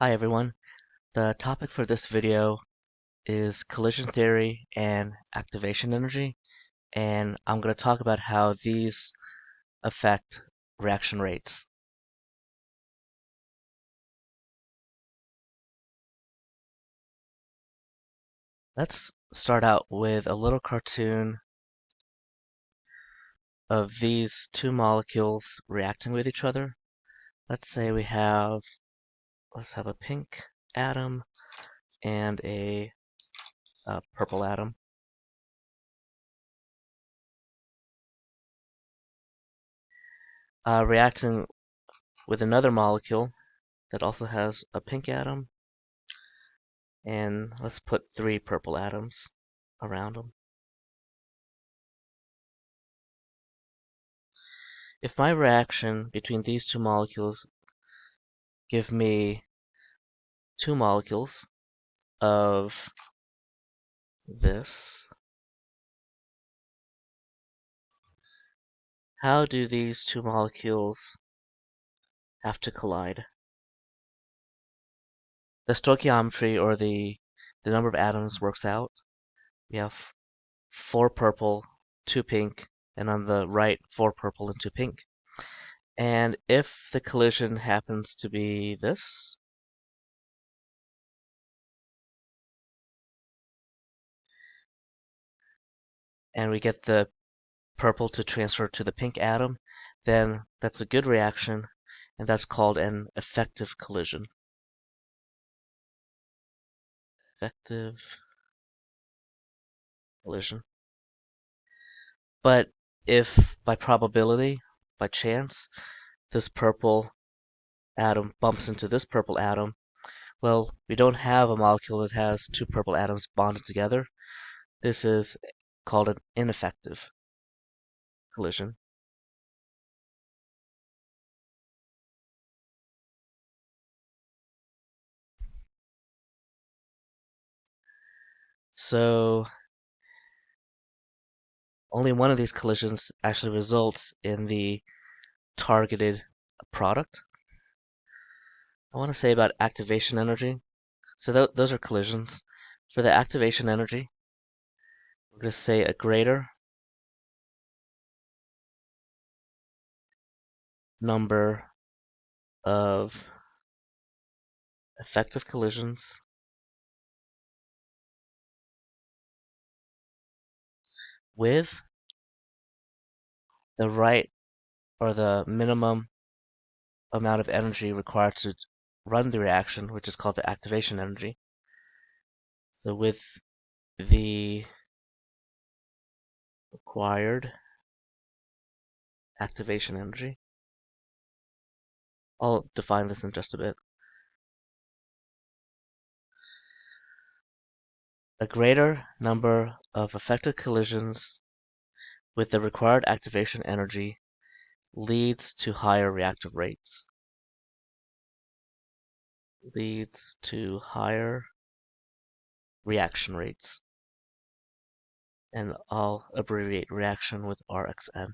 Hi everyone. The topic for this video is collision theory and activation energy, and I'm going to talk about how these affect reaction rates. Let's start out with a little cartoon of these two molecules reacting with each other. Let's say let's have a pink atom and a purple atom. Reacting with another molecule that also has a pink atom, and let's put 3 purple atoms around them. If my reaction between these two molecules give me two molecules of this, how do these two molecules have to collide? The stoichiometry, or the number of atoms, works out. We have 4 purple, 2 pink, and on the right 4 purple and 2 pink. And if the collision happens to be this, and we get the purple to transfer to the pink atom, then that's a good reaction, and that's called an effective collision. Effective collision. But if by probability, by chance, this purple atom bumps into this purple atom, well, we don't have a molecule that has two purple atoms bonded together. This is called an ineffective collision. So only one of these collisions actually results in the targeted product. I want to say about activation energy. So those are collisions. For the activation energy, we're going to say a greater number of effective collisions with the right, or the minimum amount of energy required to run the reaction, which is called the activation energy. So with the required activation energy, I'll define this in just a bit. A greater number of effective collisions with the required activation energy leads to higher reactive rates. Leads to higher reaction rates. And I'll abbreviate reaction with RxN.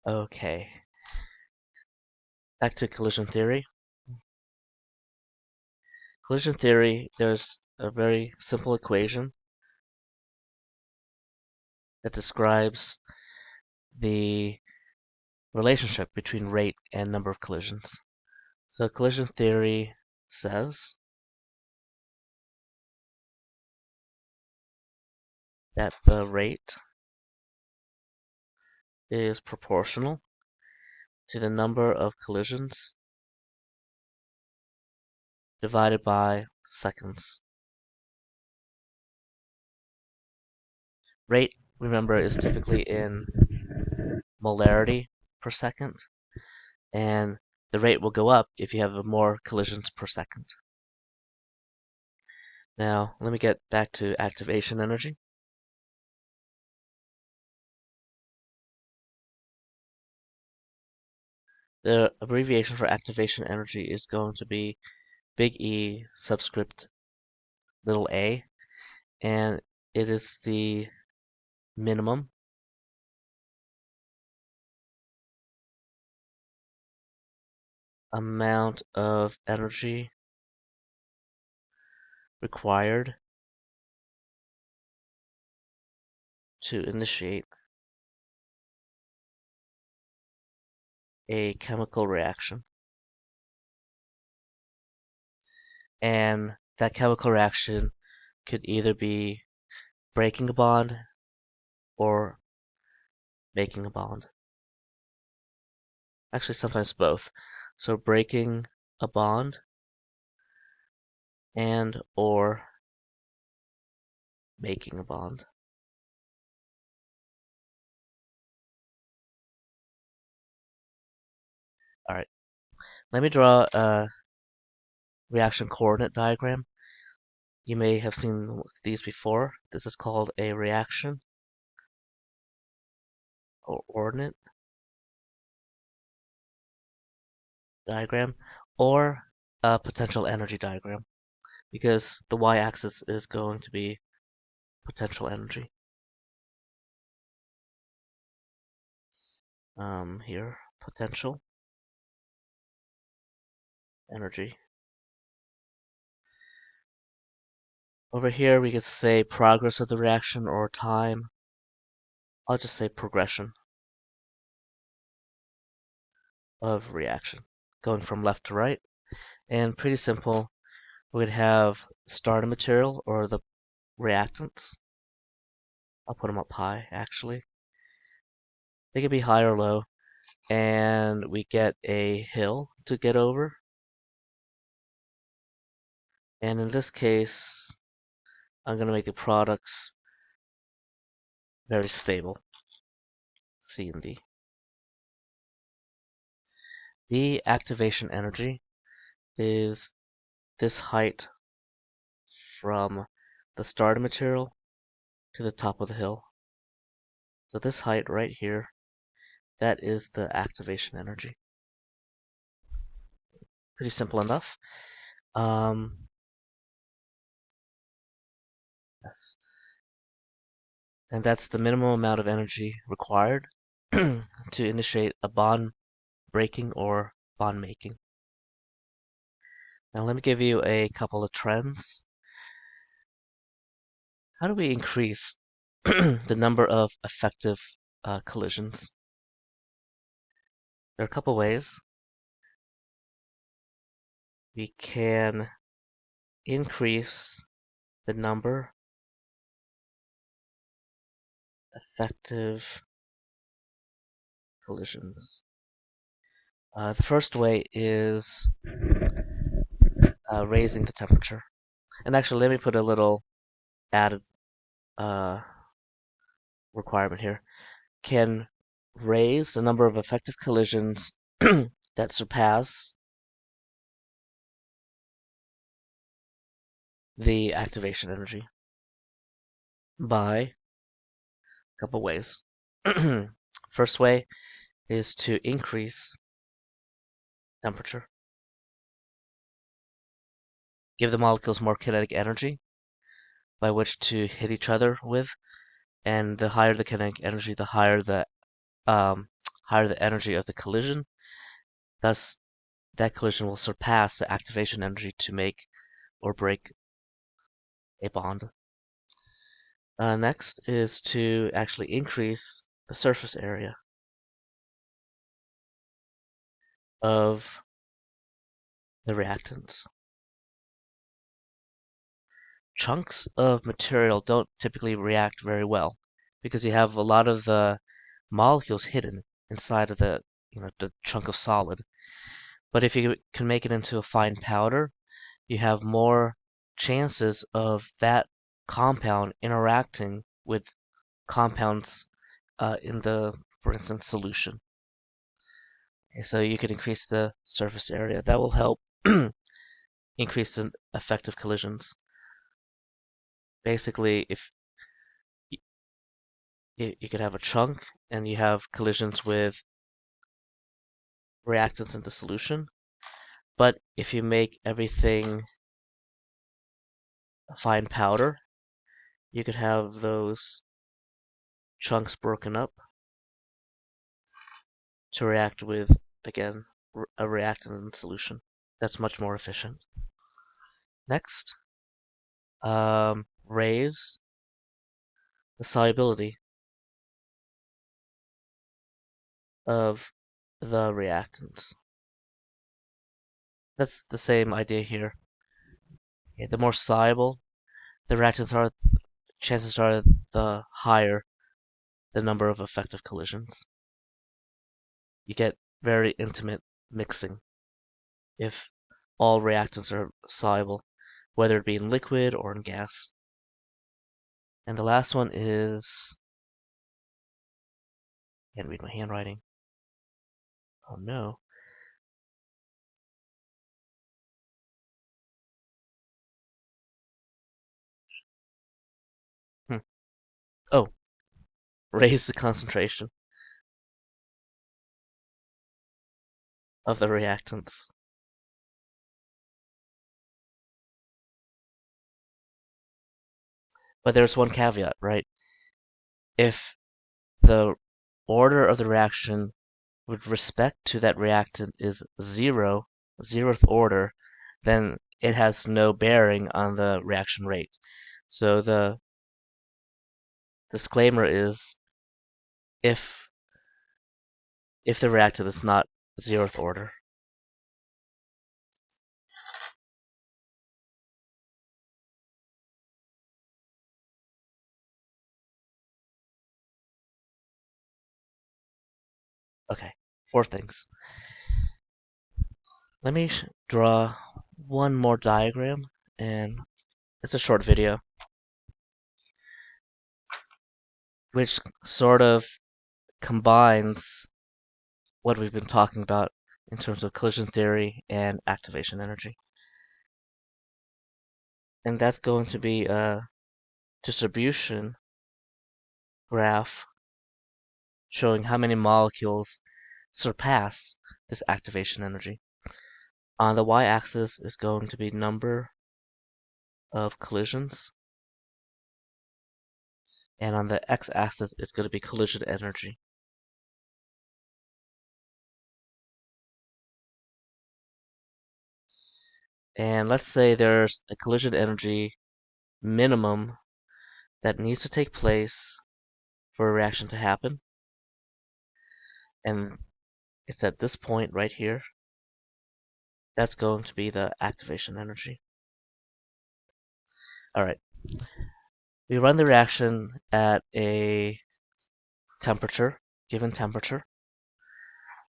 Okay. Back to collision theory. Collision theory, there's a very simple equation that describes the relationship between rate and number of collisions. So collision theory says that the rate is proportional to the number of collisions divided by seconds. Rate, remember, is typically in molarity per second, and the rate will go up if you have more collisions per second. Now, let me get back to activation energy. The abbreviation for activation energy is going to be big E subscript little a, and it is the minimum amount of energy required to initiate a chemical reaction. And that chemical reaction could either be breaking a bond or making a bond. Actually, sometimes both. So breaking a bond and or making a bond. All right, let me draw a reaction coordinate diagram. You may have seen these before. This is called a reaction or ordinate diagram or a potential energy diagram because the y-axis is going to be potential energy. Here, potential energy. Over here, we could say progress of the reaction or time. I'll just say progression of reaction, going from left to right. And pretty simple, we would have starting material or the reactants. I'll put them up high, actually. They could be high or low. And we get a hill to get over. And in this case, I'm going to make the products very stable, C and D. The activation energy is this height from the starting material to the top of the hill. So this height right here, that is the activation energy. Pretty simple enough. Yes. And that's the minimum amount of energy required to initiate a bond breaking or bond making. Now let me give you a couple of trends. How do we increase the number of effective collisions? There are a couple ways. We can increase the number of effective collisions. The first way is raising the temperature. And actually, let me put a little added requirement here. Can raise the number of effective collisions that surpass the activation energy by a couple ways. First way is to increase temperature. Give the molecules more kinetic energy by which to hit each other with, and the higher the kinetic energy, the higher the energy of the collision. Thus, that collision will surpass the activation energy to make or break a bond. Next is to actually increase the surface area of the reactants. Chunks of material don't typically react very well because you have a lot of the molecules hidden inside of the chunk of solid. But if you can make it into a fine powder, you have more chances of that compound interacting with compounds in the, for instance, solution. Okay, so you could increase the surface area. That will help increase the effective collisions. Basically, if you could have a chunk and you have collisions with reactants in the solution, but if you make everything a fine powder, you could have those chunks broken up to react with, again, a reactant in solution. That's much more efficient. Next, raise the solubility of the reactants. That's the same idea here. Okay, the more soluble the reactants are, chances are the higher the number of effective collisions. You get very intimate mixing if all reactants are soluble, whether it be in liquid or in gas. And the last one is, can't read my handwriting. Oh no. Oh, raise the concentration of the reactants. But there's one caveat, right? If the order of the reaction with respect to that reactant is zeroth order, then it has no bearing on the reaction rate. So the disclaimer is if the reactant is not zeroth order. Okay, 4 things. Let me draw one more diagram, and it's a short video, which sort of combines what we've been talking about in terms of collision theory and activation energy. And that's going to be a distribution graph showing how many molecules surpass this activation energy. On the y-axis is going to be number of collisions, and on the x-axis is going to be collision energy. And let's say there's a collision energy minimum that needs to take place for a reaction to happen. And it's at this point right here. That's going to be the activation energy. All right. We run the reaction at a temperature, given temperature,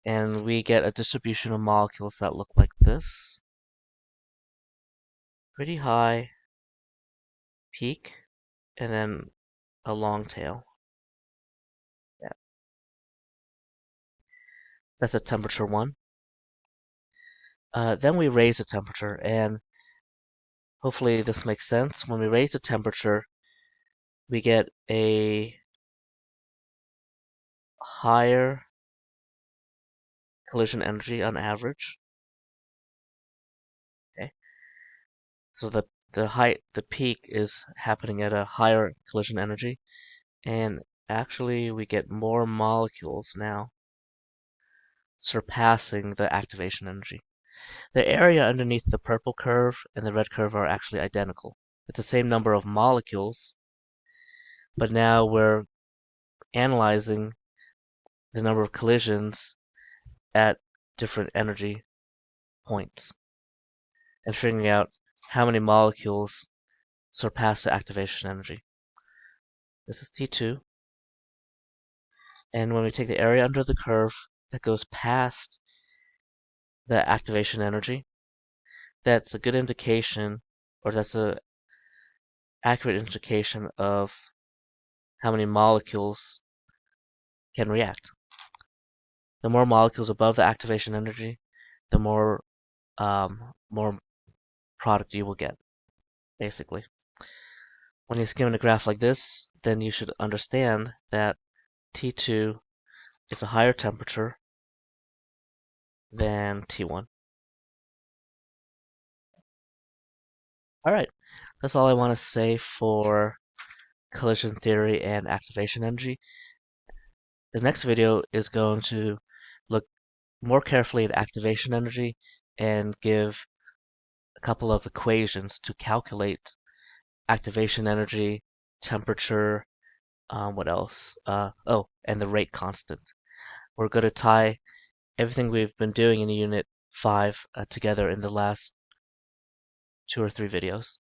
and we get a distribution of molecules that look like this. Pretty high peak, and then a long tail. Yeah. That's at temperature 1. Then we raise the temperature, and hopefully this makes sense. When we raise the temperature, we get a higher collision energy on average. Okay. So the peak is happening at a higher collision energy, and actually we get more molecules now surpassing the activation energy. The area underneath the purple curve and the red curve are actually identical. It's the same number of molecules, but now we're analyzing the number of collisions at different energy points and figuring out how many molecules surpass the activation energy. This is T2. And when we take the area under the curve that goes past the activation energy, that's a good indication, or that's an accurate indication of how many molecules can react. The more molecules above the activation energy, the more product you will get, basically. When you're given a graph like this, then you should understand that T2 is a higher temperature than T1. Alright, that's all I want to say for collision theory and activation energy. The next video is going to look more carefully at activation energy and give a couple of equations to calculate activation energy, temperature, what else? And the rate constant. We're going to tie everything we've been doing in Unit 5 together in the last 2 or 3 videos.